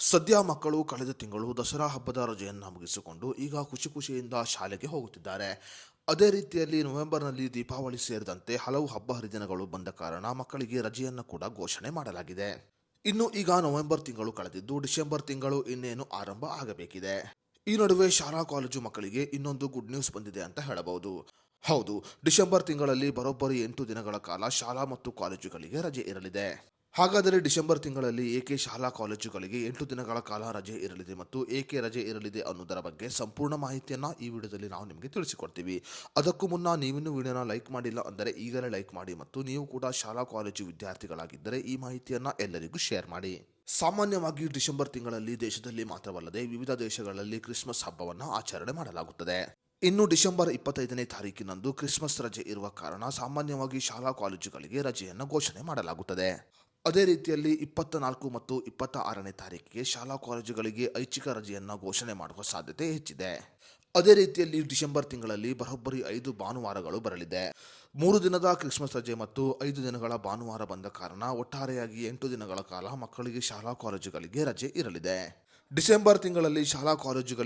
ಸದ್ಯ ಮಕ್ಕಳು ಕಳೆದ ತಿಂಗಳು ದಸರಾ ಹಬ್ಬದ ರಜೆಯನ್ನು ಮುಗಿಸಿಕೊಂಡು ಈಗ ಖುಷಿಯಿಂದ ಶಾಲೆಗೆ ಹೋಗುತ್ತಿದ್ದಾರೆ. ಅದೇ ರೀತಿಯಲ್ಲಿ ನವೆಂಬರ್ನಲ್ಲಿ ದೀಪಾವಳಿ ಸೇರಿದಂತೆ ಹಲವು ಹಬ್ಬ ಹರಿದಿನಗಳು ಬಂದ ಕಾರಣ ಮಕ್ಕಳಿಗೆ ರಜೆಯನ್ನು ಕೂಡ ಘೋಷಣೆ ಮಾಡಲಾಗಿದೆ. ಇನ್ನು ಈಗ ನವೆಂಬರ್ ತಿಂಗಳು ಕಳೆದಿದ್ದು ಡಿಸೆಂಬರ್ ತಿಂಗಳು ಇನ್ನೇನು ಆರಂಭ ಆಗಬೇಕಿದೆ. ಈ ನಡುವೆ ಶಾಲಾ ಕಾಲೇಜು ಮಕ್ಕಳಿಗೆ ಇನ್ನೊಂದು ಗುಡ್ ನ್ಯೂಸ್ ಬಂದಿದೆ ಅಂತ ಹೇಳಬಹುದು. ಹೌದು, ಡಿಸೆಂಬರ್ ತಿಂಗಳಲ್ಲಿ ಬರೋಬ್ಬರಿ 8 ದಿನಗಳ ಕಾಲ ಶಾಲಾ ಮತ್ತು ಕಾಲೇಜುಗಳಿಗೆ ರಜೆ ಇರಲಿದೆ. ಹಾಗಾದರೆ ಡಿಸೆಂಬರ್ ತಿಂಗಳಲ್ಲಿ ಏಕೆ ಶಾಲಾ ಕಾಲೇಜುಗಳಿಗೆ 8 ದಿನಗಳ ಕಾಲ ರಜೆ ಇರಲಿದೆ ಮತ್ತು ಏಕೆ ರಜೆ ಇರಲಿದೆ ಅನ್ನೋದರ ಬಗ್ಗೆ ಸಂಪೂರ್ಣ ಮಾಹಿತಿಯನ್ನು ಈ ವಿಡಿಯೋದಲ್ಲಿ ನಾವು ನಿಮಗೆ ತಿಳಿಸಿಕೊಡ್ತೀವಿ. ಅದಕ್ಕೂ ಮುನ್ನ ನೀವಿನ್ನೂ ವಿಡಿಯೋನ ಲೈಕ್ ಮಾಡಿಲ್ಲ ಅಂದರೆ ಈಗಲೇ ಲೈಕ್ ಮಾಡಿ ಮತ್ತು ನೀವು ಕೂಡ ಶಾಲಾ ಕಾಲೇಜು ವಿದ್ಯಾರ್ಥಿಗಳಾಗಿದ್ದರೆ ಈ ಮಾಹಿತಿಯನ್ನು ಎಲ್ಲರಿಗೂ ಶೇರ್ ಮಾಡಿ. ಸಾಮಾನ್ಯವಾಗಿ ಡಿಸೆಂಬರ್ ತಿಂಗಳಲ್ಲಿ ದೇಶದಲ್ಲಿ ಮಾತ್ರವಲ್ಲದೆ ವಿವಿಧ ದೇಶಗಳಲ್ಲಿ ಕ್ರಿಸ್ಮಸ್ ಹಬ್ಬವನ್ನು ಆಚರಣೆ ಮಾಡಲಾಗುತ್ತದೆ. ಇನ್ನು ಡಿಸೆಂಬರ್ 25ನೇ ತಾರೀಕಿನಂದು ಕ್ರಿಸ್ಮಸ್ ರಜೆ ಇರುವ ಕಾರಣ ಸಾಮಾನ್ಯವಾಗಿ ಶಾಲಾ ಕಾಲೇಜುಗಳಿಗೆ ರಜೆಯನ್ನು ಘೋಷಣೆ ಮಾಡಲಾಗುತ್ತದೆ. ಅದೇ ರೀತಿಯಲ್ಲಿ 24 ಮತ್ತು 26ನೇ ತಾರೀಕಿಗೆ ಶಾಲಾ ಕಾಲೇಜುಗಳಿಗೆ ಐಚ್ಛಿಕ ರಜೆಯನ್ನು ಘೋಷಣೆ ಮಾಡುವ ಸಾಧ್ಯತೆ ಹೆಚ್ಚಿದೆ. ಅದೇ ರೀತಿಯಲ್ಲಿ ಡಿಸೆಂಬರ್ ತಿಂಗಳಲ್ಲಿ ಬರೋಬ್ಬರಿ 5 ಭಾನುವಾರಗಳು ಬರಲಿದೆ. 3 ದಿನದ ಕ್ರಿಸ್ಮಸ್ ರಜೆ ಮತ್ತು 5 ದಿನಗಳ ಭಾನುವಾರ ಬಂದ ಕಾರಣ ಒಟ್ಟಾರೆಯಾಗಿ 8 ದಿನಗಳ ಕಾಲ ಮಕ್ಕಳಿಗೆ ಶಾಲಾ ಕಾಲೇಜುಗಳಿಗೆ ರಜೆ ಇರಲಿದೆ. ಡಿಸೆಂಬರ್ ತಿಂಗಳಲ್ಲಿ ಶಾಲಾ ಕಾಲೇಜುಗಳಿಗೆ